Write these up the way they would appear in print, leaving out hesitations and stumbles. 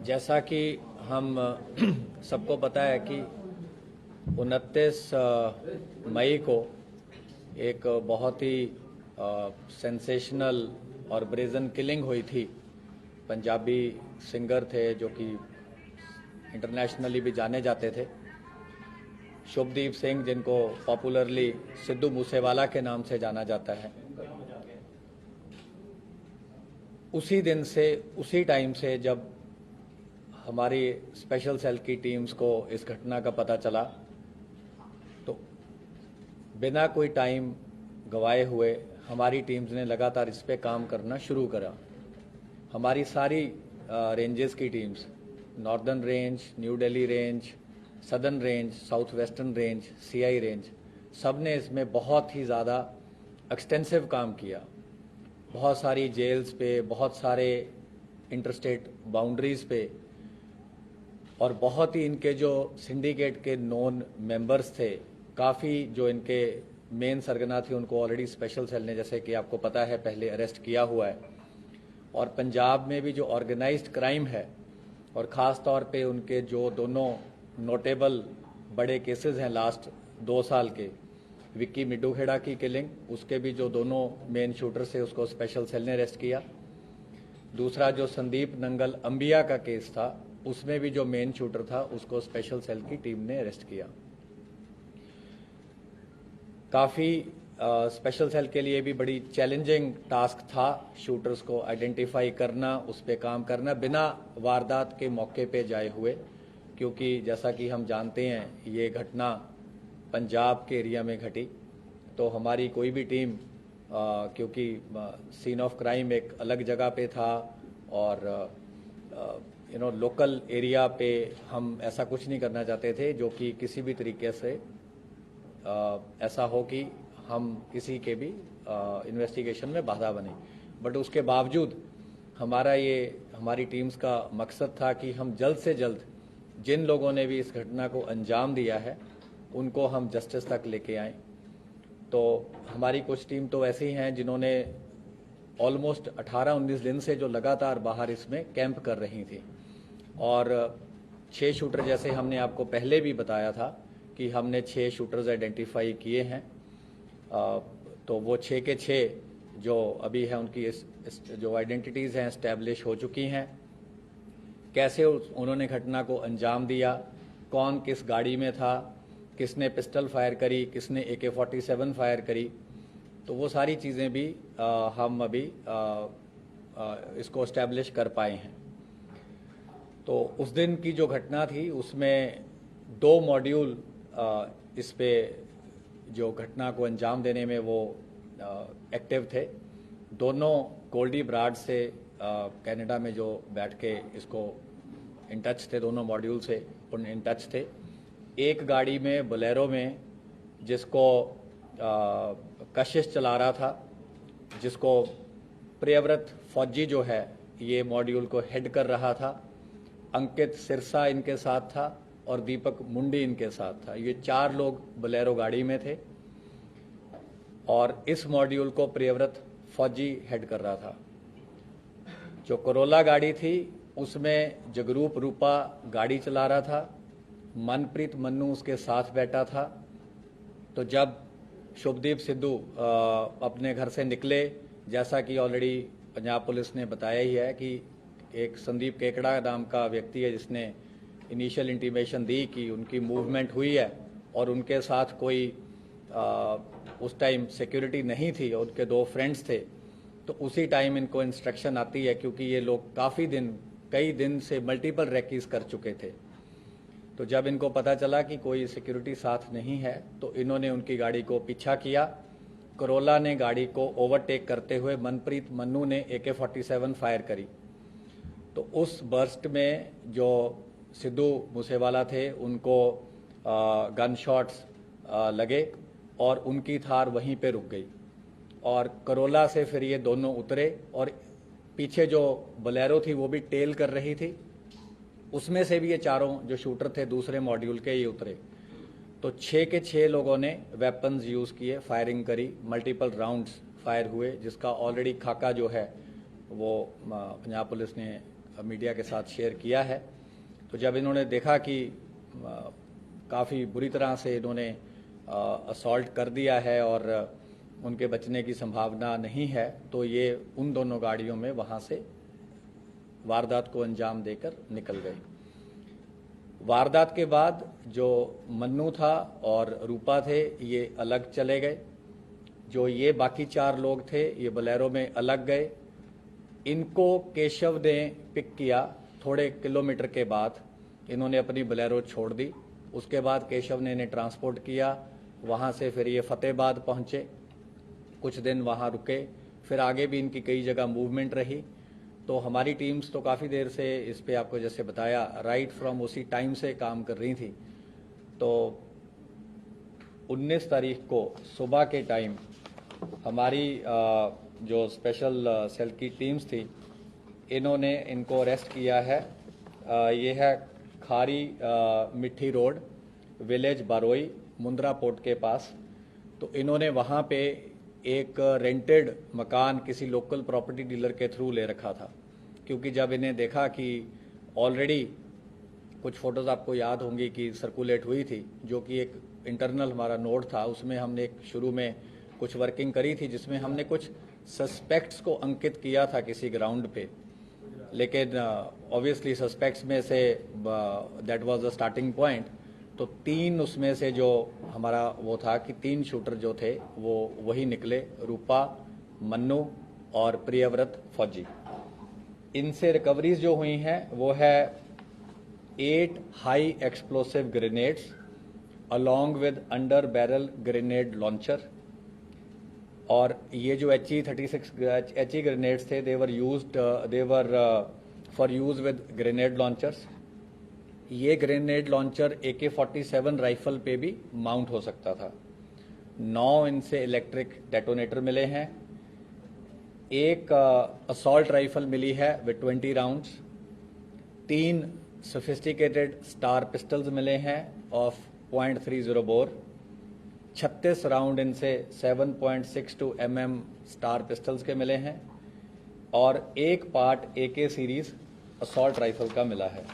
जैसा कि हम सबको पता है कि 29 मई को एक बहुत ही सेंसेशनल और ब्रेजन किलिंग हुई थी। पंजाबी सिंगर थे जो कि इंटरनेशनली भी जाने जाते थे, शुभदीप सिंह, जिनको पॉपुलरली सिद्धू मूसेवाला के नाम से जाना जाता है। उसी दिन से, उसी टाइम से जब हमारी स्पेशल सेल की टीम्स को इस घटना का पता चला, तो बिना कोई टाइम गवाए हुए हमारी टीम्स ने लगातार इस पे काम करना शुरू करा। हमारी सारी रेंजेस की teams, northern range, new Delhi range, southern range, south western range, CI range, सब ने इसमें बहुत ही ज़्यादा एक्सटेंसिव काम किया। बहुत सारी जेल्स पे, बहुत सारे इंटरस्टेट बाउंड्रीज पे, और बहुत ही इनके जो सिंडिकेट के नॉन मेंबर्स थे, काफ़ी जो इनके मेन सरगना थे, उनको ऑलरेडी स्पेशल सेल ने, जैसे कि आपको पता है, पहले अरेस्ट किया हुआ है। और पंजाब में भी जो ऑर्गेनाइज्ड क्राइम है, और ख़ास तौर पे उनके जो दोनों नोटेबल बड़े केसेस हैं लास्ट 2 साल के, विक्की मिड्डूखेड़ा की किलिंग, उसके भी जो दोनों मेन शूटर्स थे उसको स्पेशल सेल ने अरेस्ट किया। दूसरा जो संदीप नंगल अंबिया का केस था, उसमें भी जो मेन शूटर था उसको स्पेशल सेल की टीम ने अरेस्ट किया। काफ़ी स्पेशल सेल के लिए भी बड़ी चैलेंजिंग टास्क था शूटर्स को आइडेंटिफाई करना, उस पर काम करना बिना वारदात के मौके पे जाए हुए, क्योंकि जैसा कि हम जानते हैं ये घटना पंजाब के एरिया में घटी। तो हमारी कोई भी टीम क्योंकि सीन ऑफ क्राइम एक अलग जगह पे था और लोकल एरिया पे हम ऐसा कुछ नहीं करना चाहते थे जो कि किसी भी तरीके से ऐसा हो कि हम किसी के भी इन्वेस्टिगेशन में बाधा बने। बट उसके बावजूद हमारी टीम्स का मकसद था कि हम जल्द से जल्द जिन लोगों ने भी इस घटना को अंजाम दिया है उनको हम जस्टिस तक लेके आएँ। तो हमारी कुछ टीम तो ऐसी हैं जिन्होंने ऑलमोस्ट 18-19 दिन से जो लगातार बाहर इसमें कैंप कर रही थी, और 6 शूटर, जैसे हमने आपको पहले भी बताया था कि हमने 6 शूटर्स आइडेंटिफाई किए हैं। तो वो 6 के 6 जो अभी है उनकी जो आइडेंटिटीज़ हैं एस्टैब्लिश हो चुकी हैं। कैसे उन्होंने घटना को अंजाम दिया, कौन किस गाड़ी में था, किसने पिस्टल फायर करी, किसने AK-47 फायर करी, तो वो सारी चीज़ें भी हम अभी इसको एस्टैब्लिश कर पाए हैं। तो उस दिन की जो घटना थी उसमें 2 मॉड्यूल इस पे जो घटना को अंजाम देने में वो एक्टिव थे। दोनों गोल्डी ब्राड से कनाडा में जो बैठ के इसको इन टच थे, दोनों मॉड्यूल से इन टच थे। एक गाड़ी में बोलेरो में जिसको कशिश चला रहा था, जिसको प्रियव्रत फौजी जो है ये मॉड्यूल को हेड कर रहा था, अंकित सिरसा इनके साथ था और दीपक मुंडी इनके साथ था। ये 4 लोग बोलेरो गाड़ी में थे और इस मॉड्यूल को प्रियव्रत फौजी हेड कर रहा था। जो कोरोला गाड़ी थी उसमें जगरूप रूपा गाड़ी चला रहा था, मनप्रीत मन्नू उसके साथ बैठा था। तो जब शुभदीप सिद्धू अपने घर से निकले, जैसा कि ऑलरेडी पंजाब पुलिस ने बताया ही है कि एक संदीप केकड़ा नाम का व्यक्ति है जिसने इनिशियल इंटीमेशन दी कि उनकी मूवमेंट हुई है और उनके साथ कोई उस टाइम सिक्योरिटी नहीं थी और उनके 2 फ्रेंड्स थे। तो उसी टाइम इनको इंस्ट्रक्शन आती है, क्योंकि ये लोग कई दिन से मल्टीपल रेकीज कर चुके थे। तो जब इनको पता चला कि कोई सिक्योरिटी साथ नहीं है तो इन्होंने उनकी गाड़ी को पीछा किया। कोरोला ने गाड़ी को ओवरटेक करते हुए मनप्रीत मन्नू ने AK-47 फायर करी। तो उस बर्स्ट में जो सिद्धू मूसेवाला थे उनको गन शॉट्स लगे और उनकी थार वहीं पे रुक गई। और कोरोला से फिर ये दोनों उतरे और पीछे जो बोलेरो थी वो भी टेल कर रही थी, उसमें से भी ये 4 जो शूटर थे दूसरे मॉड्यूल के, ये उतरे। तो 6 के 6 लोगों ने वेपन्स यूज़ किए, फायरिंग करी, मल्टीपल राउंड्स फायर हुए, जिसका ऑलरेडी खाका जो है वो पंजाब पुलिस ने मीडिया के साथ शेयर किया है। तो जब इन्होंने देखा कि काफ़ी बुरी तरह से इन्होंने असॉल्ट कर दिया है और उनके बचने की संभावना नहीं है, तो ये उन दोनों गाड़ियों में वहाँ से वारदात को अंजाम देकर निकल गए। वारदात के बाद जो मन्नू था और रूपा थे ये अलग चले गए। जो ये बाकी 4 लोग थे ये बोलेरो में अलग गए। इनको केशव ने पिक किया। थोड़े किलोमीटर के बाद इन्होंने अपनी बोलेरो छोड़ दी। उसके बाद केशव ने इन्हें ट्रांसपोर्ट किया। वहाँ से फिर ये फतेहाबाद पहुँचे, कुछ दिन वहाँ रुके, फिर आगे भी इनकी कई जगह मूवमेंट रही। तो हमारी टीम्स तो काफ़ी देर से इस पे आपको जैसे बताया राइट फ्रॉम उसी टाइम से काम कर रही थी। तो 19 तारीख को सुबह के टाइम हमारी जो स्पेशल सेल की टीम्स थी इन्होंने इनको अरेस्ट किया है। ये है खारी मिट्टी रोड, विलेज बारोई, मुंद्रा पोर्ट के पास। तो इन्होंने वहाँ पे एक रेंटेड मकान किसी लोकल प्रॉपर्टी डीलर के थ्रू ले रखा था, क्योंकि जब इन्हें देखा कि ऑलरेडी कुछ फोटोज आपको याद होंगी कि सर्कुलेट हुई थी, जो कि एक इंटरनल हमारा नोट था, उसमें हमने एक शुरू में कुछ वर्किंग करी थी जिसमें हमने कुछ सस्पेक्ट्स को अंकित किया था किसी ग्राउंड पे। लेकिन ऑब्वियसली सस्पेक्ट्स में say that was the starting point. तो 3 उसमें से जो हमारा वो था कि 3 शूटर जो थे वो वही निकले, रूपा, मन्नू और प्रियव्रत फौजी। इनसे रिकवरीज जो हुई हैं वो है 8 high explosive grenades along with under barrel grenade launcher. और ये जो HE-36 ग्रेनेड्स थे they were for use with grenade launchers. ये ग्रेनेड लॉन्चर AK-47 राइफल पे भी माउंट हो सकता था। 9 इनसे इलेक्ट्रिक डेटोनेटर मिले हैं। एक असॉल्ट राइफल मिली है with 20 rounds. 3 sophisticated star pistols मिले हैं ऑफ .30 बोर। 36 राउंड इनसे 7.62 mm स्टार पिस्टल्स के मिले हैं और एक part AK series assault rifle का मिला है।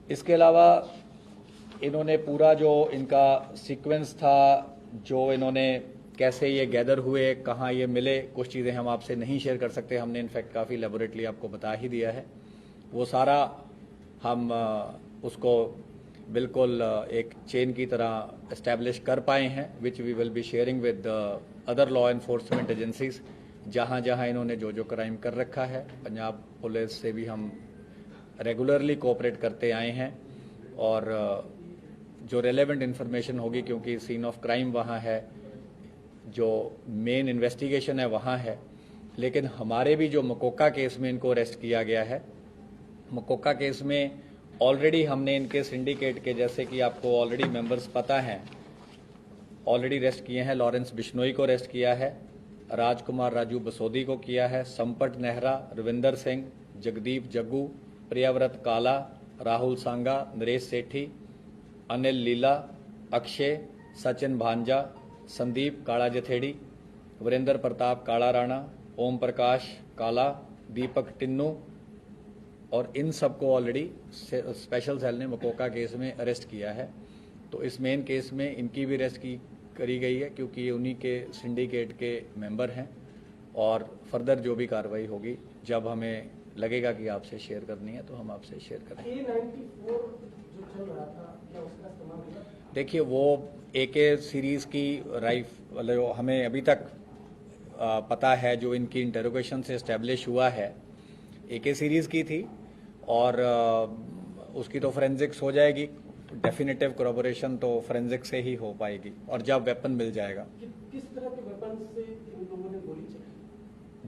इसके अलावा इन्होंने पूरा जो इनका सीक्वेंस था, जो इन्होंने कैसे ये गैदर हुए, कहाँ ये मिले, कुछ चीज़ें हम आपसे नहीं शेयर कर सकते। हमने इनफैक्ट काफ़ी लेबोरेटली आपको बता ही दिया है। वो सारा हम उसको बिल्कुल एक चेन की तरह इस्टेब्लिश कर पाए हैं, which we will be sharing with other law enforcement agencies जहाँ जहाँ इन्होंने जो जो क्राइम कर रखा है। पंजाब पुलिस से भी हम रेगुलरली कोऑपरेट करते आए हैं और जो रेलेवेंट इन्फॉर्मेशन होगी, क्योंकि सीन ऑफ क्राइम वहाँ है, जो मेन इन्वेस्टिगेशन है वहाँ है। लेकिन हमारे भी जो मकोका केस में इनको अरेस्ट किया गया है, मकोका केस में ऑलरेडी हमने इनके सिंडिकेट के, जैसे कि आपको ऑलरेडी मेंबर्स पता हैं, ऑलरेडी अरेस्ट किए हैं। लॉरेंस बिश्नोई को अरेस्ट किया है, राजकुमार राजू बसोदी को किया है, संपट नेहरा, रविंदर सिंह, जगदीप जग्गू, प्रियव्रत काला, राहुल सांगा, नरेश सेठी, अनिल लीला, अक्षय, सचिन भांजा, संदीप काला जथेड़ी, वीरेंद्र प्रताप काला राणा, ओम प्रकाश काला, दीपक टिन्नू, और इन सबको ऑलरेडी स्पेशल सेल ने मकोका केस में अरेस्ट किया है। तो इस मेन केस में इनकी भी अरेस्ट करी गई है, क्योंकि ये उन्हीं के सिंडिकेट के मेंबर हैं। और फर्दर जो भी कार्रवाई होगी, जब हमें लगेगा कि आपसे शेयर करनी है तो हम आपसे शेयर करेंगे। A-94 जो चल रहा था, क्या उसका इस्तेमाल हुआ? देखिए, वो AK सीरीज की राइफल हमें अभी तक पता है, जो इनकी इंटेरोगेशन से इस्टेब्लिश हुआ है, AK सीरीज की थी। और उसकी तो फोरेंसिक्स हो जाएगी, डेफिनेटिव कोरोबोरेशन तो फोरेंसिक से ही हो पाएगी, और जब वेपन मिल जाएगा। किस तरह के वेपन से इन लोगों ने गोली चलाई?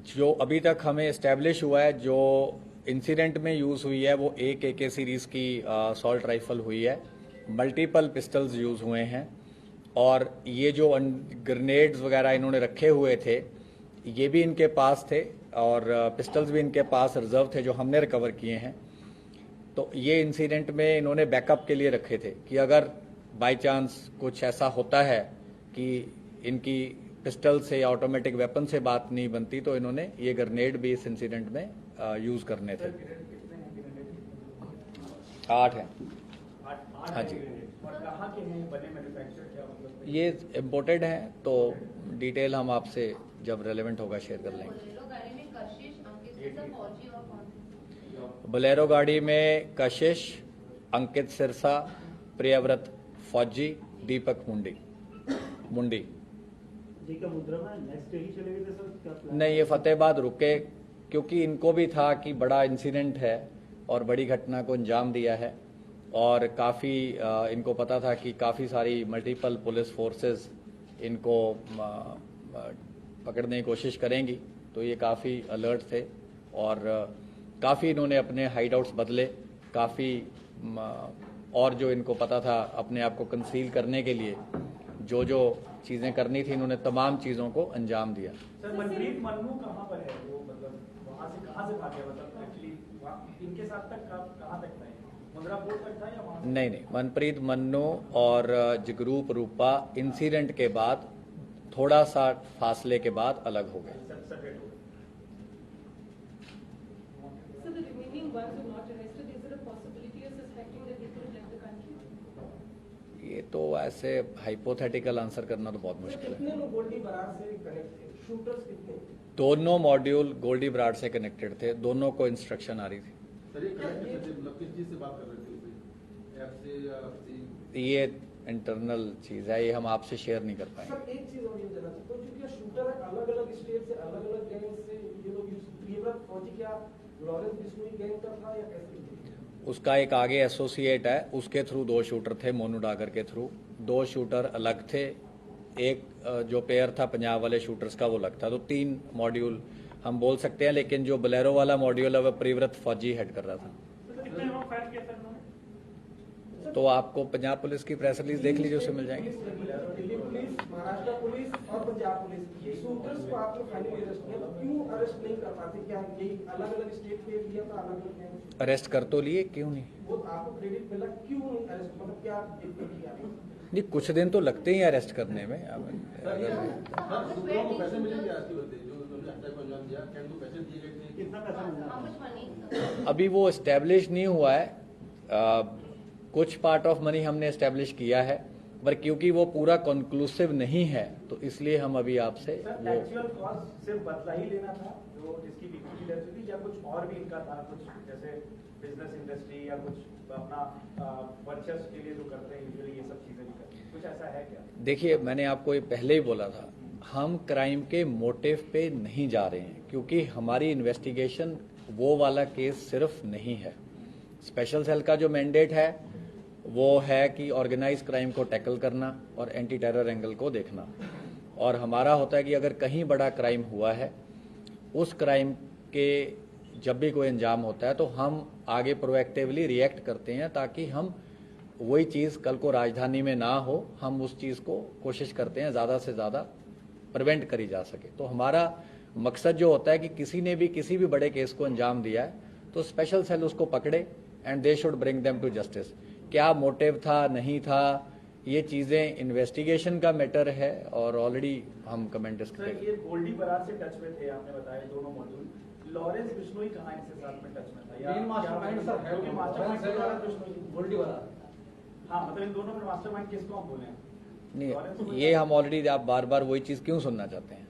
जो अभी तक हमें इस्टेब्लिश हुआ है, जो इंसिडेंट में यूज हुई है, वो एक AK सीरीज की असॉल्ट राइफल हुई है। मल्टीपल पिस्टल्स यूज हुए हैं, और ये जो ग्रेनेड्स वगैरह इन्होंने रखे हुए थे, ये भी इनके पास थे, और पिस्टल्स भी इनके पास रिजर्व थे, जो हमने रिकवर किए हैं। तो ये इंसिडेंट में इन्होंने बैकअप के लिए रखे थे कि अगर बाय चांस कुछ ऐसा होता है कि इनकी पिस्टल से या ऑटोमेटिक वेपन से बात नहीं बनती, तो इन्होंने ये ग्रेनेड भी इस इंसिडेंट में यूज करने थे। 8 हैं। हाँ जी, और कहाँ के हैं, बने मैन्युफैक्चर क्या मतलब? ये इम्पोर्टेड हैं, तो डिटेल हम आपसे जब रेलेवेंट होगा शेयर कर लेंगे। बोलेरो गाड़ी में कशिश, अंकित सिरसा, फौजी और कौन? बोलेरो गाड़ी में कशिश, अंकित सिरसा, प्रियव्रत फौजी, दीपक मुंडी। जी का मुद्रा में नेक्स्ट डे ही चले गए थे सर, क्या प्लान? नहीं, ये फतेहाबाद रुके क्योंकि इनको भी था कि बड़ा इंसिडेंट है और बड़ी घटना को अंजाम दिया है, और काफ़ी इनको पता था कि काफ़ी सारी मल्टीपल पुलिस फोर्सेस इनको पकड़ने की कोशिश करेंगी, तो ये काफ़ी अलर्ट थे और काफ़ी इन्होंने अपने हाइड आउट्स बदले, काफ़ी और जो इनको पता था अपने आप को कंसील करने के लिए जो जो चीज़ें करनी थी, इन्होंने तमाम चीज़ों को अंजाम दिया। सर मनप्रीत मन्नू कहाँ पर है वो, मतलब वहाँ से कहाँ से भागे, मतलब एक्चुअली इनके साथ तक कहाँ तक था, मुंद्रा पोर्ट तक था या वहाँ? नहीं, मनप्रीत मन्नू और जगरूप रूपा इंसिडेंट के बाद थोड़ा सा फासले के बाद अलग हो गए। So the remaining ones who are not arrested, is there a possibility of suspecting that they could have left the country? ये तो ऐसे हाइपोथेटिकल आंसर करना तो बहुत मुश्किल है। कितने लोग गोल्डी बरार से कनेक्ट थे, शूटर्स कितने? दोनों मॉड्यूल गोल्डी ब्राड से कनेक्टेड थे, दोनों को इंस्ट्रक्शन आ रही थी। सर ये कनेक्टेड थे, मतलब किस चीज से बात कर रहे थे, ऐप से या ये इंटरनल चीज है, ये हम आपसे शेयर नहीं कर पाएंगे। सर एक चीज और ये जानना चाहता हूँ, क्योंकि शूटर अलग अलग स्टेट से अलग अलग गैंग से ये लोग प्रियव्रत फौजी क्या लॉरेंस बिश्नोई गैंग का था या कैसे? उसका एक आगे एसोसिएट है, उसके थ्रू 2 शूटर थे, मोनू डागर के थ्रू 2 शूटर अलग थे, एक जो पेयर था पंजाब वाले शूटर्स का वो अलग था, तो 3 मॉड्यूल हम बोल सकते हैं, लेकिन जो बोलेरो वाला मॉड्यूल है वह प्रियव्रत फौजी हेड कर रहा था। कितने लोग फायर किए सर उन्होंने? तो आपको पंजाब पुलिस की प्रेस रिलीज देख लीजिए, उससे मिल जाएंगे। दिल्ली पुलिस, महाराष्ट्र पुलिस और पंजाब पुलिस, शूटर्स को आपने फाइनली अरेस्ट किया, तो क्यों अरेस्ट नहीं कर पाते? क्या यही अलग अलग स्टेट पे लिया था, अलग अलग अरेस्ट कर तो लिए, क्यों नहीं? वो आपको क्रेडिट मिला, क्यों नहीं अरेस्ट, मतलब क्या दिक्कत किया? नहीं, कुछ दिन तो लगते ही अरेस्ट करने में। दूसरों को पैसे मिले क्या आती होते जो उन्होंने हत्या को अंजाम दिया, क्या उनको पैसे दिए गए थे, कितना पैसा मिला? How much money? अभी वो एस्टेब्लिश नहीं हुआ है, कुछ पार्ट ऑफ मनी हमने एस्टेब्लिश किया है, पर क्योंकि वो पूरा कंक्लूसिव नहीं है तो इसलिए हम अभी आपसे वो एक्चुअल कॉस्ट सिर्फ बदला ही लेना था जो जिसकी बिक्री की डेथ थी, या कुछ और भी इनका था, कुछ जैसे बिजनेस इंडस्ट्री या कुछ अपना परचेस के लिए जो करते हैं यूजुअली ये सब चीजें भी करते हैं, कुछ ऐसा है क्या? देखिए, मैंने आपको ये पहले ही बोला था, हम क्राइम के मोटिव पे नहीं जा रहे हैं, क्योंकि हमारी इन्वेस्टिगेशन वो वाला केस सिर्फ नहीं है। स्पेशल सेल का जो मैंडेट है वो है कि ऑर्गेनाइज क्राइम को टैकल करना और एंटी टेरर एंगल को देखना, और हमारा होता है कि अगर कहीं बड़ा क्राइम हुआ है, उस क्राइम के जब भी कोई अंजाम होता है तो हम आगे प्रोएक्टिवली रिएक्ट करते हैं, ताकि हम वही चीज़ कल को राजधानी में ना हो, हम उस चीज़ को कोशिश करते हैं ज़्यादा से ज़्यादा प्रिवेंट करी जा सके। तो हमारा मकसद जो होता है कि किसी ने भी किसी भी बड़े केस को अंजाम दिया है तो स्पेशल सेल उसको पकड़े and they should bring them to justice. क्या मोटिव था, नहीं था, ये चीज़ें इन्वेस्टिगेशन का मैटर है और ऑलरेडी हम कमेंट सर ये गोल्डी बरार से टच में थे, आपने बताया दोनों मॉड्यूल, लॉरेंस बिश्नोई कहाँ इनसे साथ में टच में था? या मास्टरमाइंड सर है, क्योंकि मास्टरमाइंड लॉरेंस बिश्नोई, गोल्डी बरार, हाँ मतलब इन दोनों में मास्टरमाइंड किसको हम बोले? नहीं, ये हम ऑलरेडी, आप बार बार वही चीज़ क्यों सुनना चाहते हैं?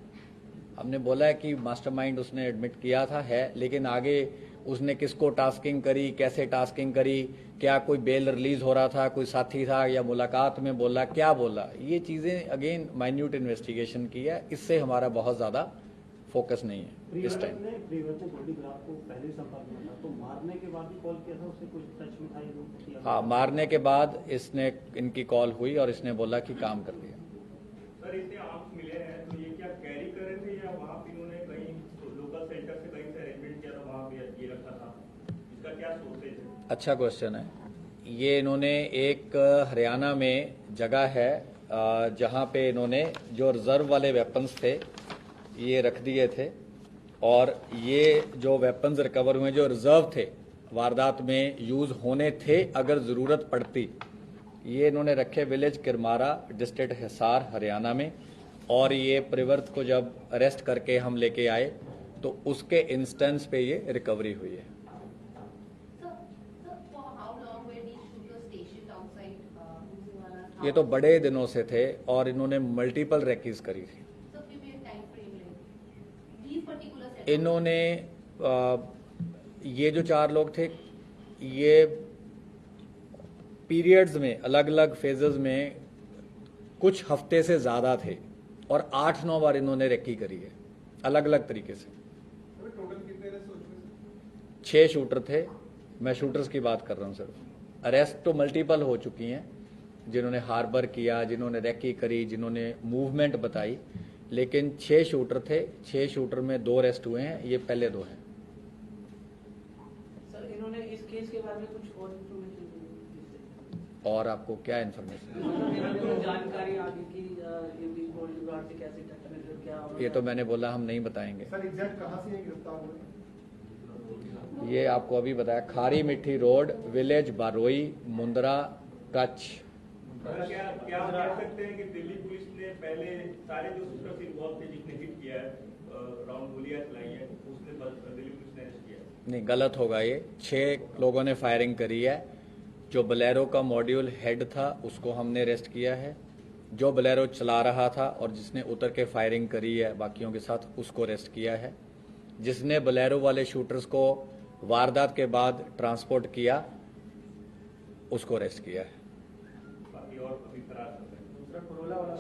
हमने बोला है कि मास्टरमाइंड उसने एडमिट किया था है, लेकिन आगे उसने किसको टास्किंग करी, कैसे टास्किंग करी, क्या कोई बेल रिलीज हो रहा था, कोई साथी था या मुलाकात में बोला, क्या बोला, ये चीज़ें अगेन माइन्यूट इन्वेस्टिगेशन की है, इससे हमारा बहुत ज़्यादा फोकस नहीं है इस टाइम। प्रियव्रत ने गोल्डी बरार को पहले ही संपर्क में था, तो मारने के बाद भी कॉल किया था, उससे कुछ टच में था ये लोग? हाँ, मारने के बाद इसने इनकी कॉल हुई और इसने बोला कि काम कर दिया। सर इतने आर्म्स मिले हैं तो ये क्या कैरी कर रहे थे या वहाँ पे इन्होंने कहीं लोकल सेंटर से कहीं से अरेंजमेंट किया था, वहाँ पे ये रखा था, इसका क्या सोर्सेज है? अच्छा क्वेश्चन है। ये इन्होंने एक हरियाणा में जगह है जहाँ पे इन्होंने जो रिजर्व वाले वेपन्स थे ये रख दिए थे, और ये जो वेपन्स रिकवर हुए जो रिजर्व थे, वारदात में यूज होने थे अगर जरूरत पड़ती, ये इन्होंने रखे विलेज किरमारा, डिस्ट्रिक्ट हिसार, हरियाणा में। और ये प्रियव्रत को जब अरेस्ट करके हम लेके आए तो उसके इंस्टेंस पे ये रिकवरी हुई है। So, for how long were these shooters stationed outside Muzziwala's house? ये तो बड़े दिनों से थे और इन्होंने मल्टीपल रेकीज करी थी। So, give me a time frame like these particular setups. इन्होंने ये जो 4 लोग थे ये पीरियड्स में अलग अलग फेजेस में कुछ हफ्ते से ज़्यादा थे और 8-9 बार इन्होंने रेकी करी है अलग अलग तरीके से। टोटल कितने अरेस्ट हो चुके हैं? 6 शूटर थे, मैं शूटर्स की बात कर रहा हूँ सिर्फ। अरेस्ट तो मल्टीपल हो चुकी हैं, जिन्होंने हार्बर किया, जिन्होंने रेकी करी, जिन्होंने मूवमेंट बताई, लेकिन 6 शूटर थे। 6 शूटर में 2 अरेस्ट हुए हैं, ये पहले 2 हैं। सर इन्होंने इस केस के बारे में कुछ और इंफॉर्मेशन और आपको क्या इन्फॉर्मेशन? जानकारी आगे की ये भी गोल्ड गार्ड से कैसे टच में थे, क्या ये तो मैंने बोला हम नहीं बताएंगे। सर एग्जैक्ट कहाँ से ये गिरफ्तार हुए? ये आपको अभी बताया, खारी मिट्टी रोड, विलेज बारोई, मुंद्रा, कच्छ। क्या आप कह सकते हैं कि दिल्ली पुलिस ने पहले सारे जो शूटर्स इन्वॉल्व थे जिसने हिट किया है, राउंड गोलियां चलाई है, उसने दिल्ली पुलिस ने अरेस्ट किया? नहीं, गलत होगा ये। 6 लोगों ने फायरिंग करी है। जो बोलेरो का मॉड्यूल हेड था उसको हमने अरेस्ट किया है, जो बोलेरो चला रहा था और जिसने उतर के फायरिंग करी है बाकियों के साथ उसको अरेस्ट किया है, जिसने बोलेरो वाले शूटर्स को वारदात के बाद ट्रांसपोर्ट किया उसको अरेस्ट किया है। बाकी और अभी फरार कर रहे हैं। दूसरा कोरोला वाला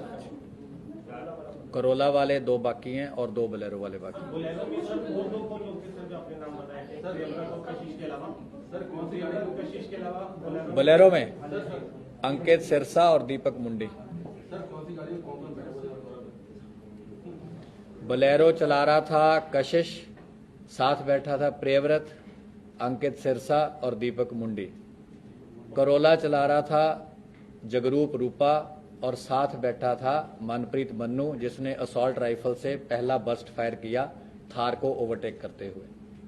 करोला वाले 2 बाकी हैं और 2 बोलेरो वाले बाकी हैं। बोलेरो में सर वो दो कौन लोग थे सर जो अपने नाम बताए थे? सर, प्रियंका और कशिश के अलावा सर कौन सी गाड़ी? कशिश के अलावा बोलेरो बोलेरो में सर अंकित सिरसा और दीपक मुंडी। सर कौन सी गाड़ी में कौन बैठा हुआ था? बोलेरो चला रहा था कशिश, साथ बैठा था प्रियव्रत, अंकित सिरसा और दीपक मुंडी। करोला चला रहा था जगरूप रूपा और साथ बैठा था मनप्रीत मन्नू, जिसने असॉल्ट राइफल से पहला बर्स्ट फायर किया थार को ओवरटेक करते हुए।